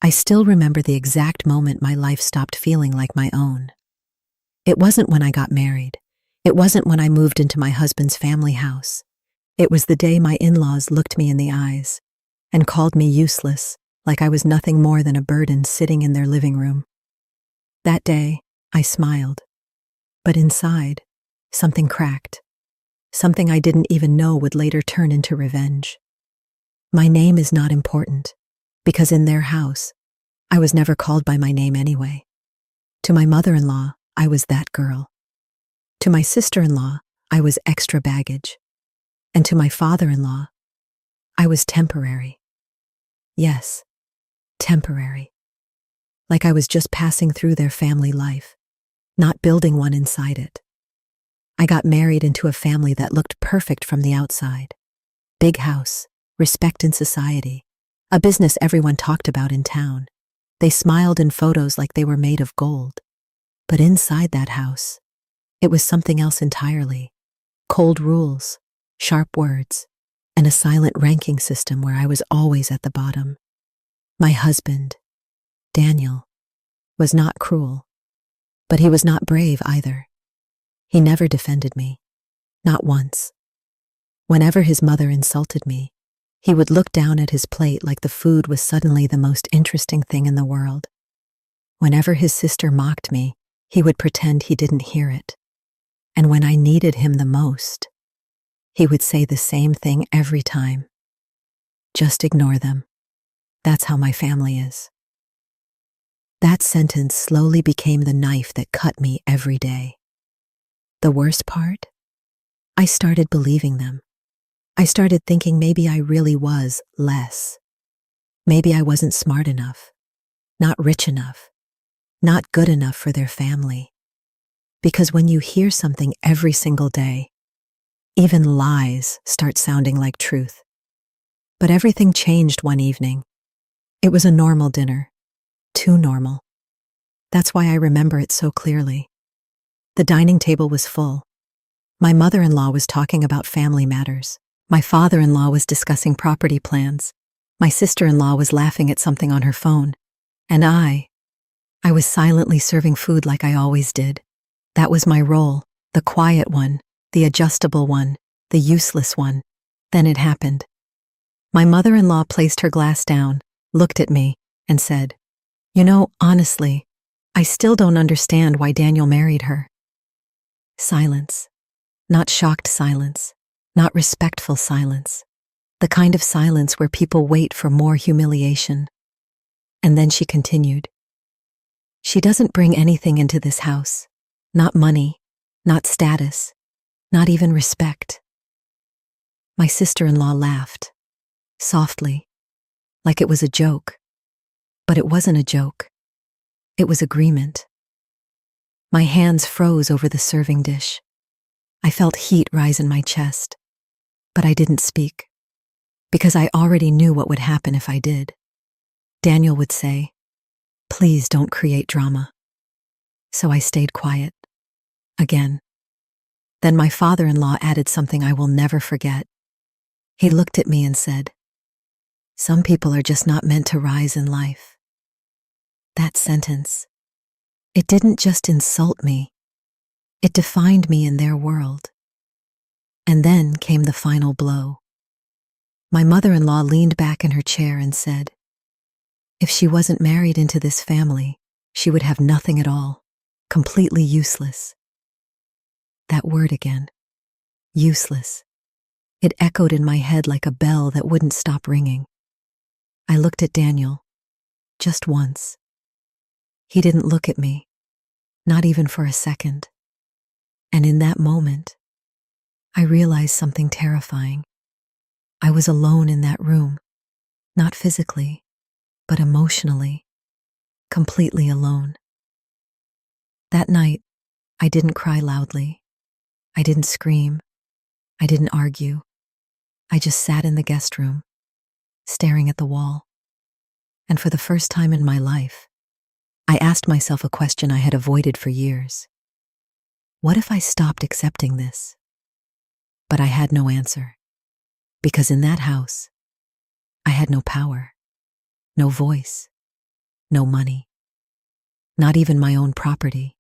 I still remember the exact moment my life stopped feeling like my own. It wasn't when I got married. It wasn't when I moved into my husband's family house. It was the day my in-laws looked me in the eyes and called me useless, like I was nothing more than a burden sitting in their living room. That day, I smiled. But inside, something cracked. Something I didn't even know would later turn into revenge. My name is not important, because in their house, I was never called by my name anyway. To my mother-in-law, I was that girl. To my sister-in-law, I was extra baggage. And to my father-in-law, I was temporary. Yes, temporary. Like I was just passing through their family life, not building one inside it. I got married into a family that looked perfect from the outside. Big house, respect in society, a business everyone talked about in town. They smiled in photos like they were made of gold. But inside that house, it was something else entirely. Cold rules, sharp words, and a silent ranking system where I was always at the bottom. My husband, Daniel, was not cruel, but he was not brave either. He never defended me, not once. Whenever his mother insulted me, he would look down at his plate like the food was suddenly the most interesting thing in the world. Whenever his sister mocked me, he would pretend he didn't hear it. And when I needed him the most, he would say the same thing every time. Just ignore them. That's how my family is. That sentence slowly became the knife that cut me every day. The worst part? I started believing them. I started thinking maybe I really was less. Maybe I wasn't smart enough, not rich enough, not good enough for their family. Because when you hear something every single day, even lies start sounding like truth. But everything changed one evening. It was a normal dinner. Too normal. That's why I remember it so clearly. The dining table was full. My mother-in-law was talking about family matters. My father-in-law was discussing property plans. My sister-in-law was laughing at something on her phone. And I was silently serving food like I always did. That was my role, the quiet one, the adjustable one, the useless one. Then it happened. My mother-in-law placed her glass down, looked at me, and said, "You know, honestly, I still don't understand why Daniel married her." Silence. Not shocked silence. Not respectful silence. The kind of silence where people wait for more humiliation. And then she continued, "She doesn't bring anything into this house. Not money, not status, not even respect." My sister-in-law laughed, softly, like it was a joke. But it wasn't a joke. It was agreement. My hands froze over the serving dish. I felt heat rise in my chest, but I didn't speak, because I already knew what would happen if I did. Daniel would say, "Please don't create drama." So I stayed quiet. Again. Then my father-in-law added something I will never forget. He looked at me and said, "Some people are just not meant to rise in life." That sentence, it didn't just insult me, it defined me in their world. And then came the final blow. My mother-in-law leaned back in her chair and said, "If she wasn't married into this family, she would have nothing at all, completely useless." That word again, useless. It echoed in my head like a bell that wouldn't stop ringing. I looked at Daniel, just once. He didn't look at me, not even for a second. And in that moment, I realized something terrifying. I was alone in that room, not physically, but emotionally, completely alone. That night, I didn't cry loudly. I didn't scream. I didn't argue. I just sat in the guest room, staring at the wall. And for the first time in my life, I asked myself a question I had avoided for years. What if I stopped accepting this? But I had no answer, because in that house, I had no power, no voice, no money, not even my own property.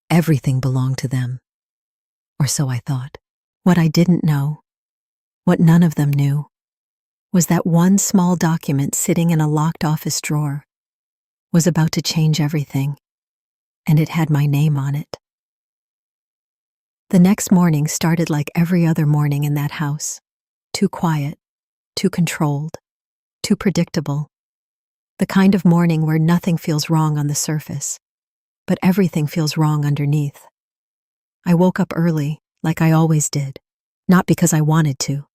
Everything belonged to them, or so I thought. What I didn't know, what none of them knew, was that one small document sitting in a locked office drawer was about to change everything, and it had my name on it. The next morning started like every other morning in that house. Too quiet, too controlled, too predictable. The kind of morning where nothing feels wrong on the surface, but everything feels wrong underneath. I woke up early, like I always did, not because I wanted to,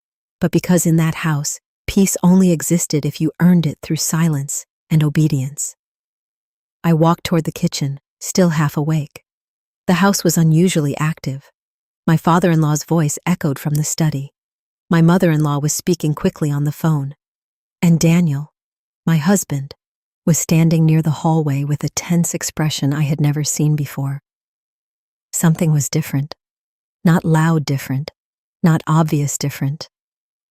but because in that house, peace only existed if you earned it through silence and obedience. I walked toward the kitchen, still half awake. The house was unusually active. My father-in-law's voice echoed from the study. My mother-in-law was speaking quickly on the phone. And Daniel, my husband, was standing near the hallway with a tense expression I had never seen before. Something was different. Not loud different, not obvious different,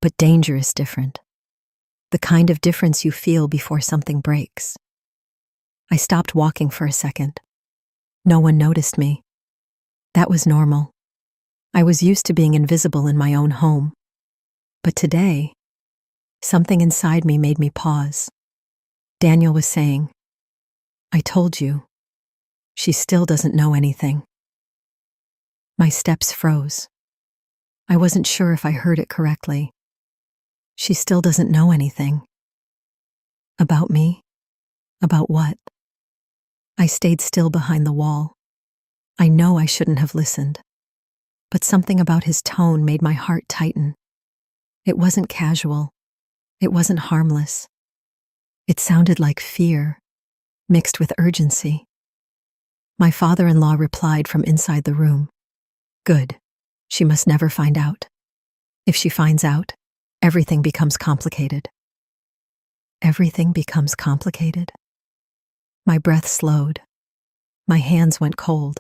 but dangerous different. The kind of difference you feel before something breaks. I stopped walking for a second. No one noticed me. That was normal. I was used to being invisible in my own home. But today, something inside me made me pause. Daniel was saying, "I told you, she still doesn't know anything." My steps froze. I wasn't sure if I heard it correctly. She still doesn't know anything. About me? About what? I stayed still behind the wall. I know I shouldn't have listened, but something about his tone made my heart tighten. It wasn't casual. It wasn't harmless. It sounded like fear, mixed with urgency. My father-in-law replied from inside the room. Good. She must never find out. If she finds out, everything becomes complicated. Everything becomes complicated? My breath slowed. My hands went cold.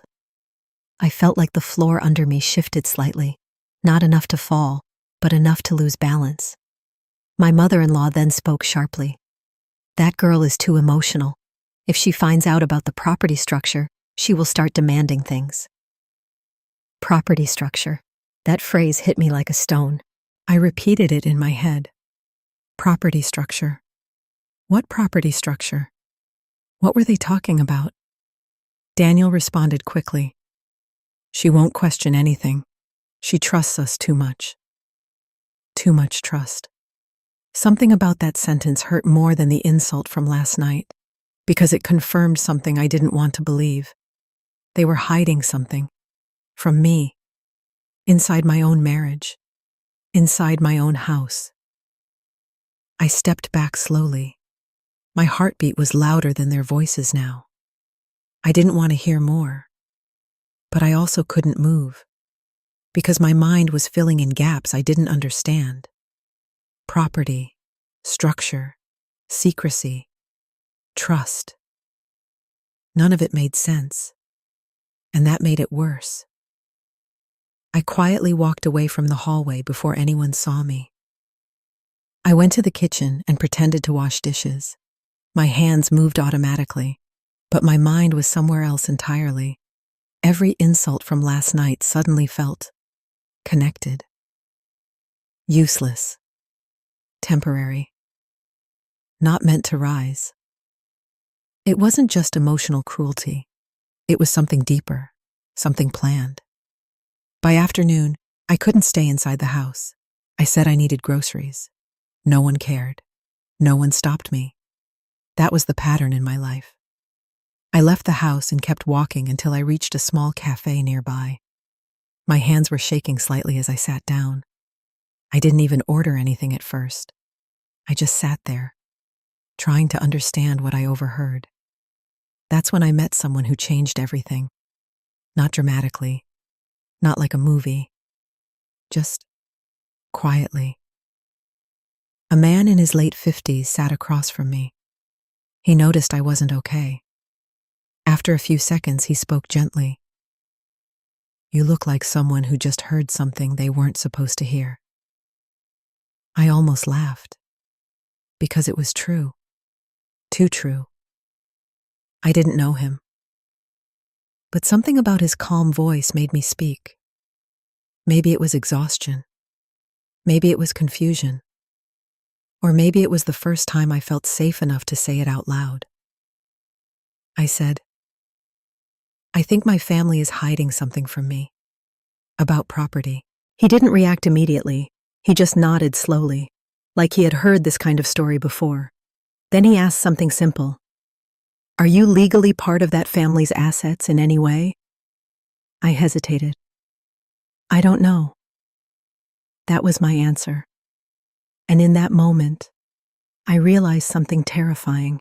I felt like the floor under me shifted slightly, not enough to fall, but enough to lose balance. My mother-in-law then spoke sharply. That girl is too emotional. If she finds out about the property structure, she will start demanding things. Property structure. That phrase hit me like a stone. I repeated it in my head. Property structure. What property structure? What were they talking about? Daniel responded quickly. She won't question anything. She trusts us too much. Too much trust. Something about that sentence hurt more than the insult from last night, because it confirmed something I didn't want to believe. They were hiding something. From me. Inside my own marriage. Inside my own house. I stepped back slowly. My heartbeat was louder than their voices now. I didn't want to hear more. But I also couldn't move, because my mind was filling in gaps I didn't understand. Property, structure, secrecy, trust. None of it made sense, and that made it worse. I quietly walked away from the hallway before anyone saw me. I went to the kitchen and pretended to wash dishes. My hands moved automatically, but my mind was somewhere else entirely. Every insult from last night suddenly felt connected. Useless. Temporary. Not meant to rise. It wasn't just emotional cruelty. It was something deeper, something planned. By afternoon, I couldn't stay inside the house. I said I needed groceries. No one cared. No one stopped me. That was the pattern in my life. I left the house and kept walking until I reached a small cafe nearby. My hands were shaking slightly as I sat down. I didn't even order anything at first. I just sat there, trying to understand what I overheard. That's when I met someone who changed everything. Not dramatically, not like a movie, just quietly. A man in his late 50s sat across from me. He noticed I wasn't okay. After a few seconds, he spoke gently. "You look like someone who just heard something they weren't supposed to hear." I almost laughed, because it was true. Too true. I didn't know him, but something about his calm voice made me speak. Maybe it was exhaustion. Maybe it was confusion. Or maybe it was the first time I felt safe enough to say it out loud. I said, I think my family is hiding something from me. About property. He didn't react immediately. He just nodded slowly, like he had heard this kind of story before. Then he asked something simple. Are you legally part of that family's assets in any way? I hesitated. I don't know. That was my answer. And in that moment, I realized something terrifying.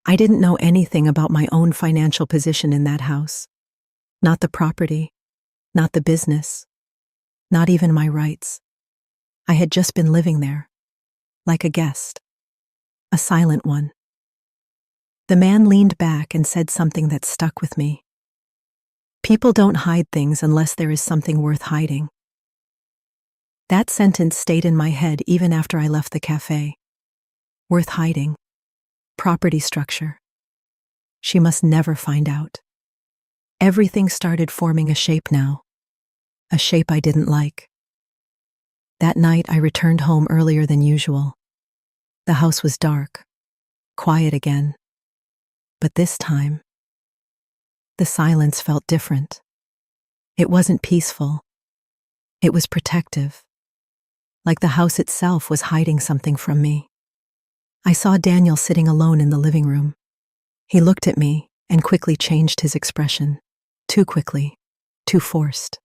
I didn't know anything about my own financial position in that house. Not the property, not the business, not even my rights. I had just been living there, like a guest, a silent one. The man leaned back and said something that stuck with me. People don't hide things unless there is something worth hiding. That sentence stayed in my head even after I left the cafe. Worth hiding. Property structure. She must never find out. Everything started forming a shape now. A shape I didn't like. That night I returned home earlier than usual. The house was dark. Quiet again. But this time, the silence felt different. It wasn't peaceful. It was protective. Like the house itself was hiding something from me. I saw Daniel sitting alone in the living room. He looked at me and quickly changed his expression. Too quickly, too forced.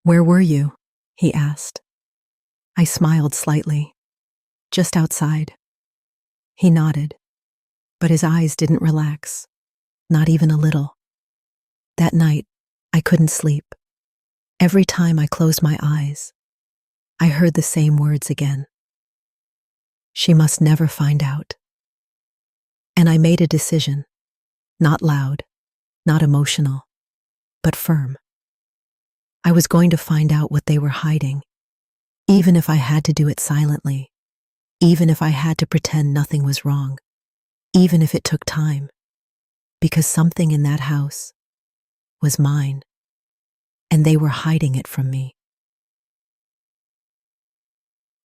Where were you? He asked. I smiled slightly. Just outside. He nodded, but his eyes didn't relax, not even a little. That night, I couldn't sleep. Every time I closed my eyes, I heard the same words again. She must never find out. And I made a decision, not loud, not emotional, but firm. I was going to find out what they were hiding, even if I had to do it silently, even if I had to pretend nothing was wrong, even if it took time, because something in that house was mine, and they were hiding it from me.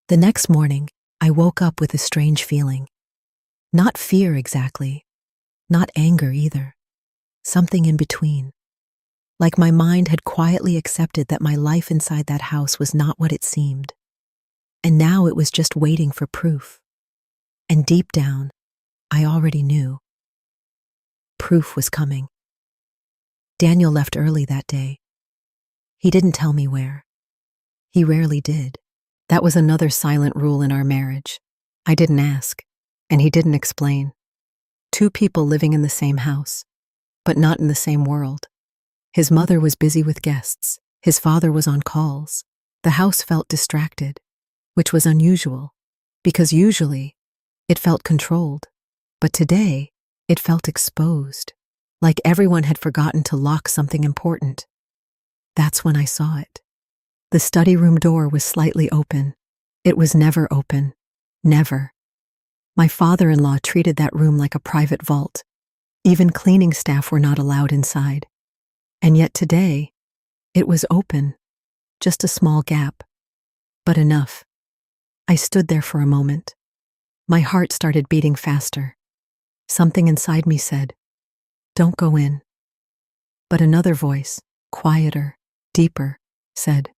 The next morning, I woke up with a strange feeling. Not fear exactly, not anger either, something in between. Like my mind had quietly accepted that my life inside that house was not what it seemed. And now it was just waiting for proof. And deep down, I already knew. Proof was coming. Daniel left early that day. He didn't tell me where. He rarely did. That was another silent rule in our marriage. I didn't ask, and he didn't explain. Two people living in the same house, but not in the same world. His mother was busy with guests. His father was on calls. The house felt distracted, which was unusual, because usually it felt controlled. But today, it felt exposed, like everyone had forgotten to lock something important. That's when I saw it. The study room door was slightly open. It was never open. Never. My father-in-law treated that room like a private vault. Even cleaning staff were not allowed inside. And yet today, it was open. Just a small gap. But enough. I stood there for a moment. My heart started beating faster. Something inside me said, "Don't go in." But another voice, quieter, deeper, said,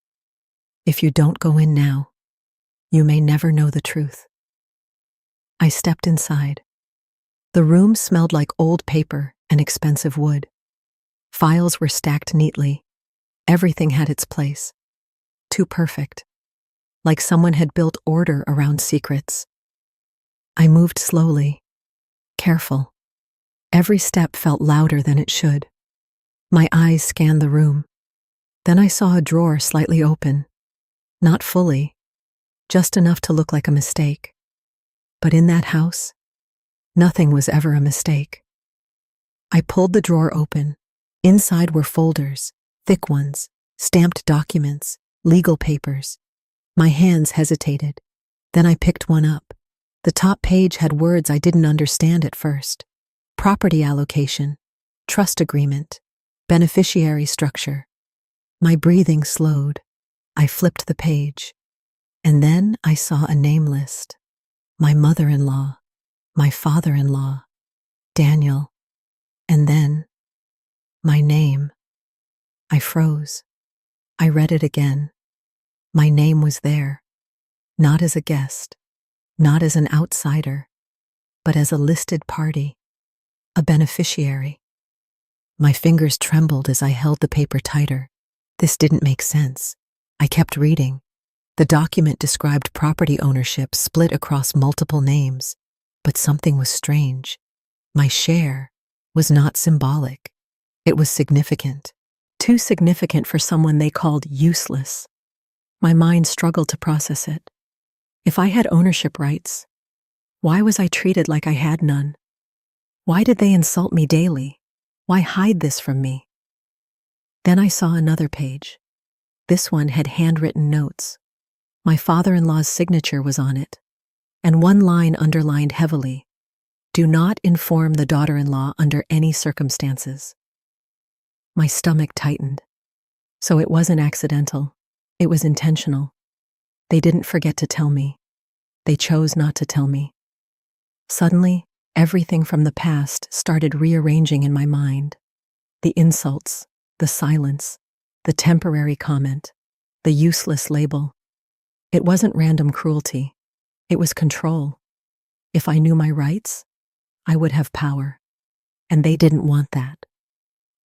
"If you don't go in now, you may never know the truth." I stepped inside. The room smelled like old paper and expensive wood. Files were stacked neatly. Everything had its place. Too perfect. Like someone had built order around secrets. I moved slowly, careful. Every step felt louder than it should. My eyes scanned the room. Then I saw a drawer slightly open. Not fully, just enough to look like a mistake. But in that house, nothing was ever a mistake. I pulled the drawer open. Inside were folders, thick ones, stamped documents, legal papers. My hands hesitated. Then I picked one up. The top page had words I didn't understand at first. property allocation, trust agreement, beneficiary structure. My breathing slowed. I flipped the page, and then I saw a name list. My mother-in-law, my father-in-law, Daniel, and then my name. I froze. I read it again. My name was there, not as a guest, not as an outsider, but as a listed party, a beneficiary. My fingers trembled as I held the paper tighter. This didn't make sense. I kept reading. The document described property ownership split across multiple names, but something was strange. My share was not symbolic. It was significant. Too significant for someone they called useless. My mind struggled to process it. If I had ownership rights, why was I treated like I had none? Why did they insult me daily? Why hide this from me? Then I saw another page. This one had handwritten notes. My father-in-law's signature was on it, and one line underlined heavily: "Do not inform the daughter-in-law under any circumstances." My stomach tightened. So it wasn't accidental. It was intentional. They didn't forget to tell me. They chose not to tell me. Suddenly, everything from the past started rearranging in my mind. The insults, the silence, the temporary comment, the useless label. It wasn't random cruelty. It was control. If I knew my rights, I would have power. And they didn't want that.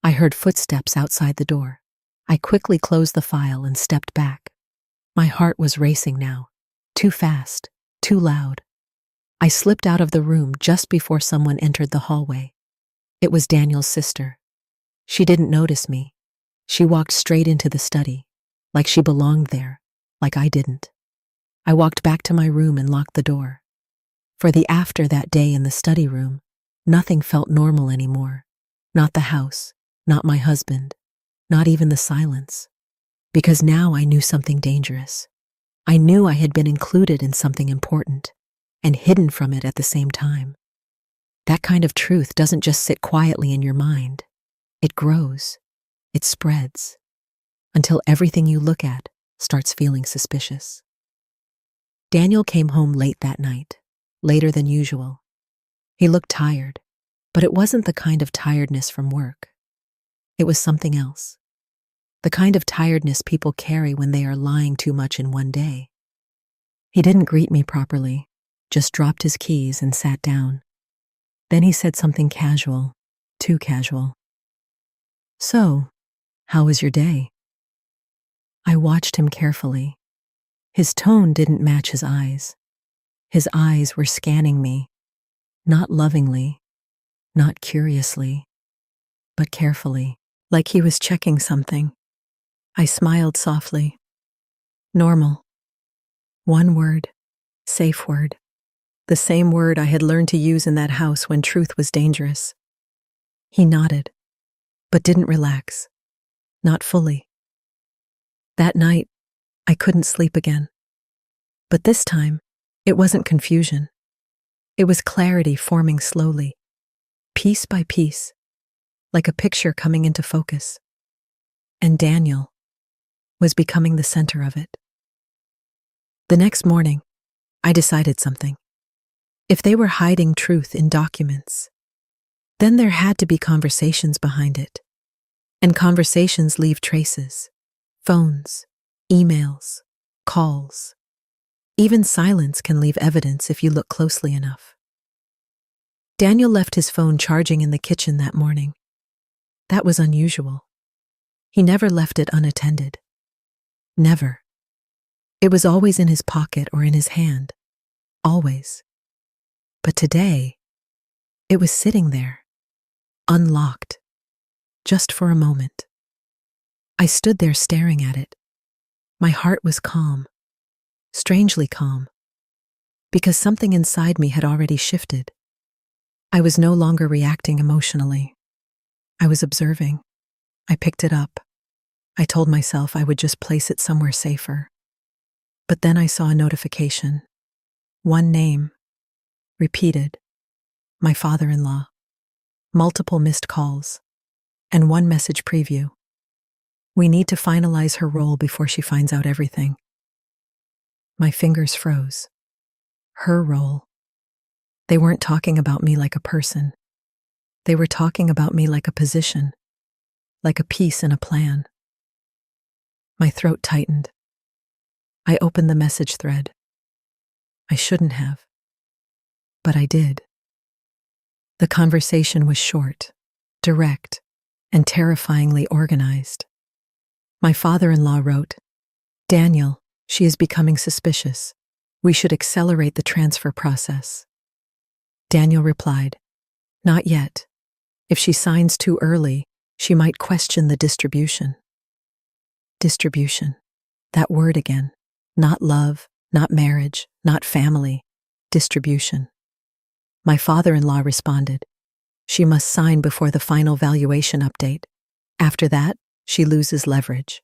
I heard footsteps outside the door. I quickly closed the file and stepped back. My heart was racing now. Too fast, too loud. I slipped out of the room just before someone entered the hallway. It was Daniel's sister. She didn't notice me. She walked straight into the study, like she belonged there, like I didn't. I walked back to my room and locked the door. For the after that day in the study room, nothing felt normal anymore. Not the house, not my husband, not even the silence. Because now I knew something dangerous. I knew I had been included in something important, and hidden from it at the same time. That kind of truth doesn't just sit quietly in your mind. It grows. It spreads. Until everything you look at starts feeling suspicious. Daniel came home late that night, later than usual. He looked tired, but it wasn't the kind of tiredness from work. It was something else. The kind of tiredness people carry when they are lying too much in one day. He didn't greet me properly, just dropped his keys and sat down. Then he said something casual, too casual. "So, how was your day?" I watched him carefully. His tone didn't match his eyes. His eyes were scanning me, not lovingly, not curiously, but carefully, like he was checking something. I smiled softly. Normal. One word, safe word. The same word I had learned to use in that house when truth was dangerous. He nodded, but didn't relax. Not fully. That night, I couldn't sleep again. But this time, it wasn't confusion. It was clarity forming slowly, piece by piece, like a picture coming into focus. And Daniel was becoming the center of it. The next morning, I decided something. If they were hiding truth in documents, then there had to be conversations behind it. And conversations leave traces. Phones, emails, calls. Even silence can leave evidence if you look closely enough. Daniel left his phone charging in the kitchen that morning. That was unusual. He never left it unattended. Never. It was always in his pocket or in his hand. Always. But today, it was sitting there, unlocked, just for a moment. I stood there staring at it. My heart was calm, strangely calm, because something inside me had already shifted. I was no longer reacting emotionally. I was observing. I picked it up. I told myself I would just place it somewhere safer. But then I saw a notification. One name, repeated. My father-in-law. multiple missed calls, and one message preview. We need to finalize her role before she finds out everything. My fingers froze. Her role. They weren't talking about me like a person. They were talking about me like a position, like a piece in a plan. My throat tightened. I opened the message thread. I shouldn't have, but I did. The conversation was short, direct, and terrifyingly organized. My father-in-law wrote, "Daniel, she is becoming suspicious. We should accelerate the transfer process." Daniel replied, "Not yet. If she signs too early, she might question the distribution." Distribution. That word again. Not love, not marriage, not family. Distribution. My father-in-law responded, "She must sign before the final valuation update. After that, she loses leverage."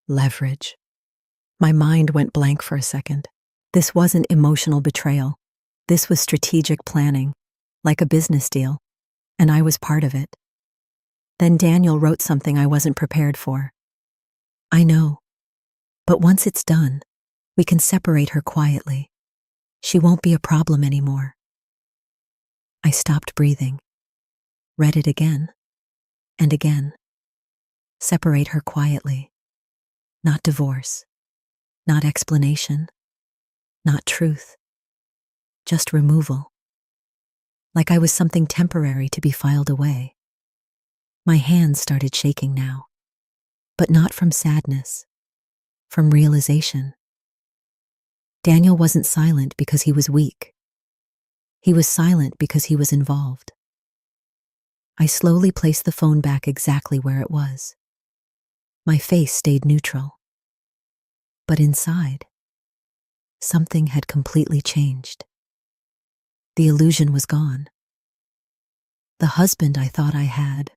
Leverage. My mind went blank for a second. This wasn't emotional betrayal. This was strategic planning, like a business deal, and I was part of it. Then Daniel wrote something I wasn't prepared for. "I know, but once it's done, we can separate her quietly. She won't be a problem anymore." I stopped breathing, read it again, and again. Separate her quietly. Not divorce, not explanation, not truth. Just removal. Like I was something temporary to be filed away. My hands started shaking now, but not from sadness, from realization. Daniel wasn't silent because he was weak. He was silent because he was involved. I slowly placed the phone back exactly where it was. My face stayed neutral. But inside, something had completely changed. The illusion was gone. The husband I thought I had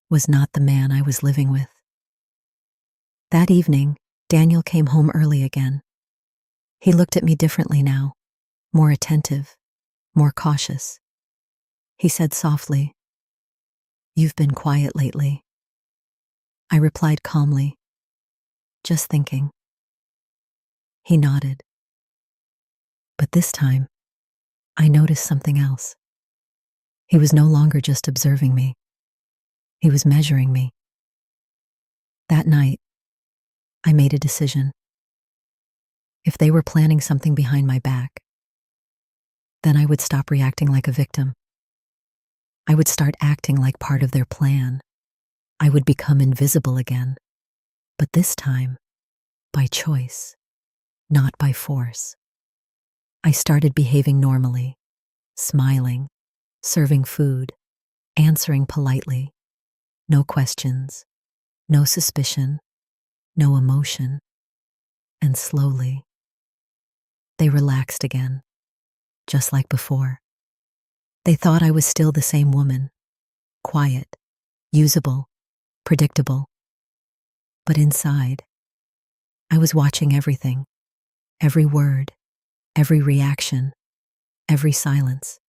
was not the man I was living with. That evening, Daniel came home early again. He looked at me differently now, more attentive, more cautious. He said softly, "You've been quiet lately." I replied calmly, "Just thinking." He nodded. But this time, I noticed something else. He was no longer just observing me. He was measuring me. That night, I made a decision. If they were planning something behind my back, then I would stop reacting like a victim. I would start acting like part of their plan. I would become invisible again. But this time, by choice, not by force. I started behaving normally, smiling, serving food, answering politely. No questions, no suspicion, no emotion. And slowly, they relaxed again, just like before. They thought I was still the same woman, quiet, usable, predictable. But inside, I was watching everything, every word, every reaction, every silence.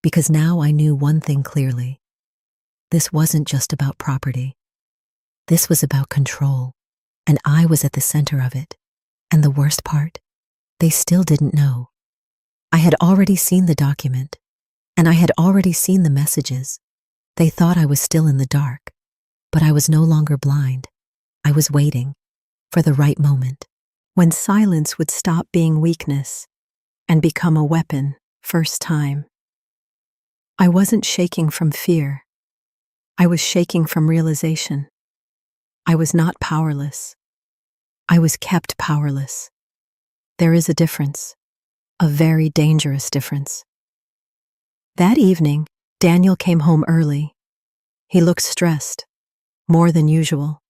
Because now I knew one thing clearly. This wasn't just about property. This was about control, and I was at the center of it. And the worst part, they still didn't know. I had already seen the document, and I had already seen the messages. They thought I was still in the dark, but I was no longer blind. I was waiting for the right moment, when silence would stop being weakness and become a weapon. First time. I wasn't shaking from fear. I was shaking from realization. I was not powerless. I was kept powerless. There is a difference, a very dangerous difference. That evening, Daniel came home early. He looked stressed, more than usual.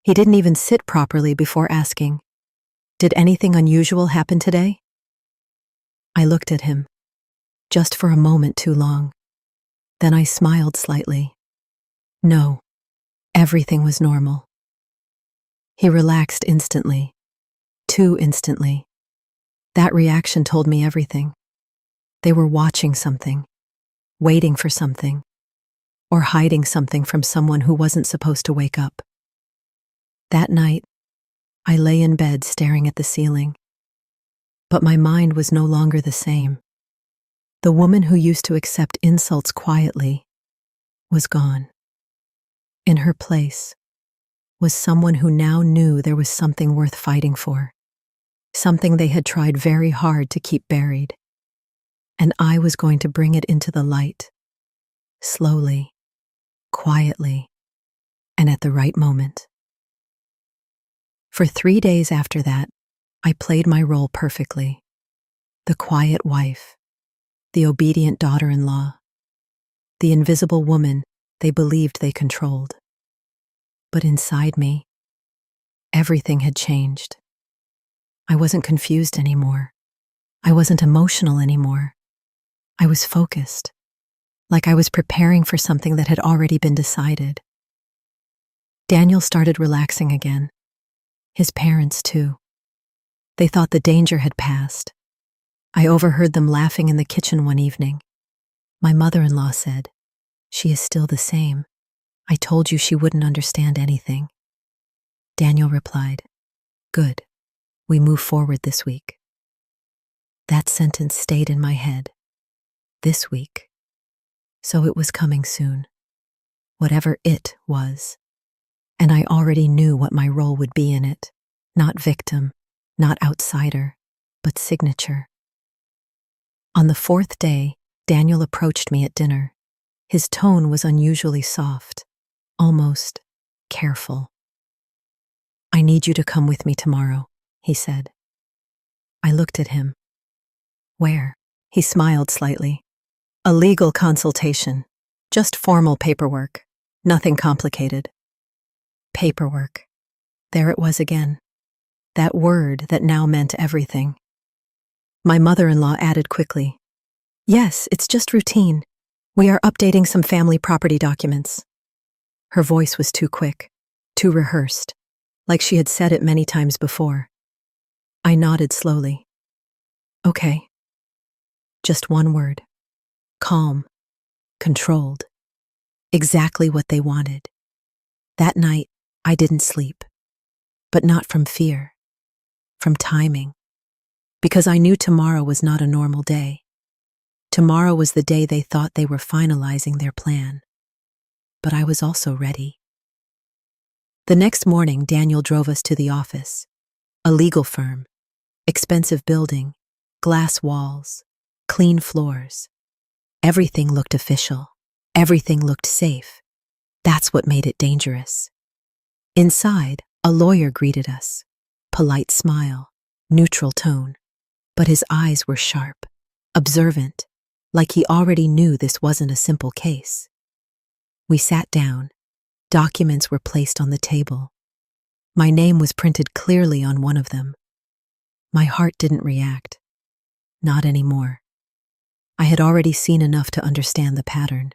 He didn't even sit properly before asking, "Did anything unusual happen today?" I looked at him, just for a moment too long. Then I smiled slightly. No, everything was normal. He relaxed instantly, too instantly. That reaction told me everything. They were watching something. waiting for something, or hiding something from someone who wasn't supposed to wake up. That night, I lay in bed staring at the ceiling. But my mind was no longer the same. The woman who used to accept insults quietly was gone. In her place was someone who now knew there was something worth fighting for, something they had tried very hard to keep buried. And I was going to bring it into the light, slowly, quietly, and at the right moment. For 3 days after that, I played my role perfectly. The quiet wife, the obedient daughter-in-law, the invisible woman they believed they controlled. But inside me, everything had changed. I wasn't confused anymore. I wasn't emotional anymore. I was focused, like I was preparing for something that had already been decided. Daniel started relaxing again. His parents, too. They thought the danger had passed. I overheard them laughing in the kitchen one evening. My mother-in-law said, "She is still the same. I told you she wouldn't understand anything." Daniel replied, "Good. We move forward this week." That sentence stayed in my head. This week. So it was coming soon. Whatever it was. And I already knew what my role would be in it. Not victim, not outsider, but signature. On the 4th day, Daniel approached me at dinner. His tone was unusually soft, almost careful. "I need you to come with me tomorrow," he said. I looked at him. "Where?" He smiled slightly. "A legal consultation. Just formal paperwork. Nothing complicated." Paperwork. There it was again. That word that now meant everything. My mother-in-law added quickly, "Yes, it's just routine. We are updating some family property documents." Her voice was too quick, too rehearsed, like she had said it many times before. I nodded slowly. "Okay." Just one word. Calm. Controlled. Exactly what they wanted. That night, I didn't sleep. But not from fear. From timing. Because I knew tomorrow was not a normal day. Tomorrow was the day they thought they were finalizing their plan. But I was also ready. The next morning, Daniel drove us to the office. A legal firm. Expensive building. Glass walls. Clean floors. Everything looked official. Everything looked safe. That's what made it dangerous. Inside, a lawyer greeted us. Polite smile. Neutral tone. But his eyes were sharp. Observant. Like he already knew this wasn't a simple case. We sat down. Documents were placed on the table. My name was printed clearly on one of them. My heart didn't react. Not anymore. I had already seen enough to understand the pattern.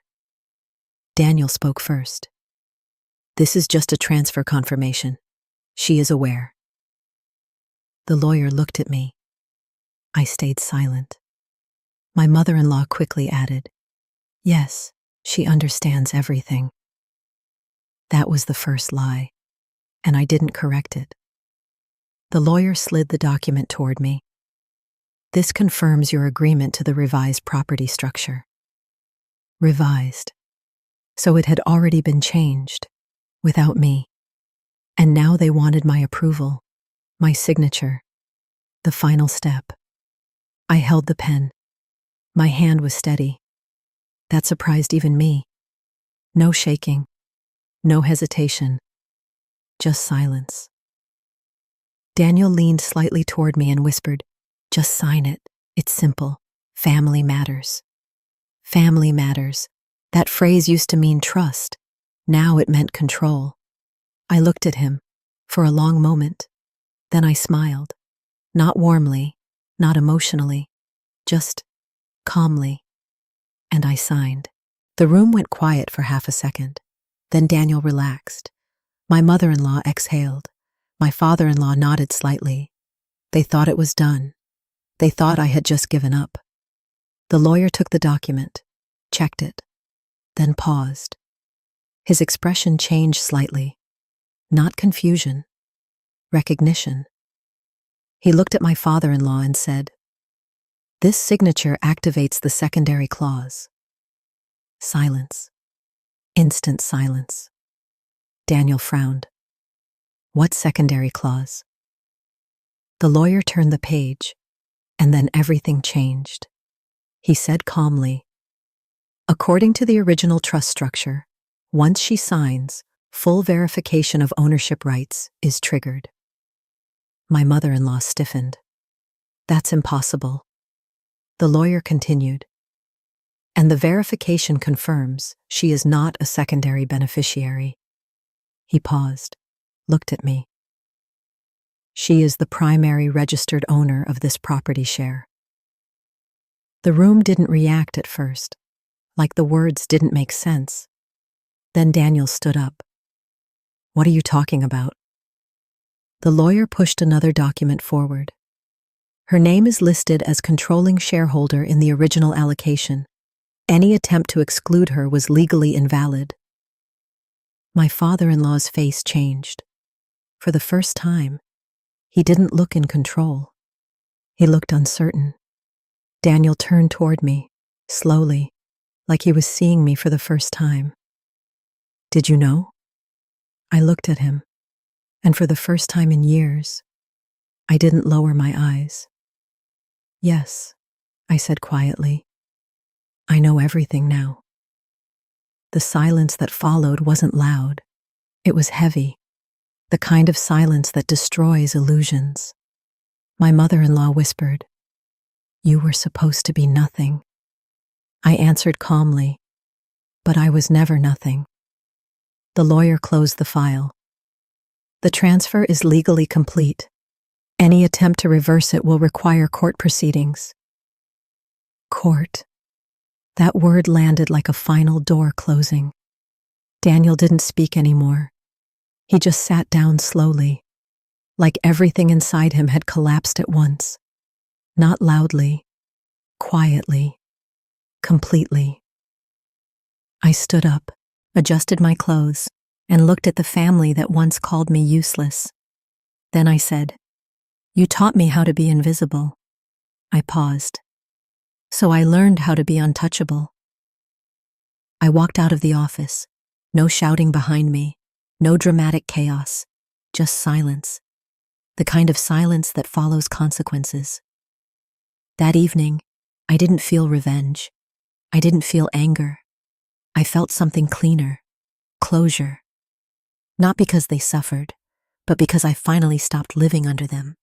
Daniel spoke first. "This is just a transfer confirmation. She is aware." The lawyer looked at me. I stayed silent. My mother-in-law quickly added, "Yes, she understands everything." That was the first lie, and I didn't correct it. The lawyer slid the document toward me. "This confirms your agreement to the revised property structure." Revised. So it had already been changed, without me. And now they wanted my approval, my signature, the final step. I held the pen. My hand was steady. That surprised even me. No shaking, no hesitation, just silence. Daniel leaned slightly toward me and whispered, "Just sign it. It's simple. Family matters." Family matters. That phrase used to mean trust. Now it meant control. I looked at him for a long moment. Then I smiled. Not warmly, not emotionally, just calmly. And I signed. The room went quiet for half a second. Then Daniel relaxed. My mother-in-law exhaled. My father-in-law nodded slightly. They thought it was done. They thought I had just given up. The lawyer took the document. checked it, then paused. His expression changed slightly. Not confusion, recognition. He looked at my father-in-law and said, "This signature activates the secondary clause." Silence. Instant silence. Daniel frowned. What secondary clause? The lawyer turned the page, and then everything changed. He said calmly, "According to the original trust structure, once she signs, full verification of ownership rights is triggered." My mother-in-law stiffened. "That's impossible." The lawyer continued, "And the verification confirms she is not a secondary beneficiary." He paused, looked at me. "She is the primary registered owner of this property share." The room didn't react at first, like the words didn't make sense. Then Daniel stood up. "What are you talking about?" The lawyer pushed another document forward. "Her name is listed as controlling shareholder in the original allocation. Any attempt to exclude her was legally invalid." My father-in-law's face changed. For the first time, he didn't look in control. He looked uncertain. Daniel turned toward me, slowly, like he was seeing me for the first time. "Did you know?" I looked at him, and for the first time in years, I didn't lower my eyes. "Yes," I said quietly. "I know everything now." The silence that followed wasn't loud. It was heavy, the kind of silence that destroys illusions. My mother-in-law whispered, "You were supposed to be nothing." I answered calmly, "But I was never nothing." The lawyer closed the file. "The transfer is legally complete. Any attempt to reverse it will require court proceedings." Court. That word landed like a final door closing. Daniel didn't speak anymore. He just sat down slowly, like everything inside him had collapsed at once. Not loudly, quietly, completely. I stood up, adjusted my clothes, and looked at the family that once called me useless. Then I said, "You taught me how to be invisible." I paused. "So I learned how to be untouchable." I walked out of the office, no shouting behind me, no dramatic chaos, just silence, the kind of silence that follows consequences. That evening, I didn't feel revenge. I didn't feel anger. I felt something cleaner, closure. Not because they suffered, but because I finally stopped living under them.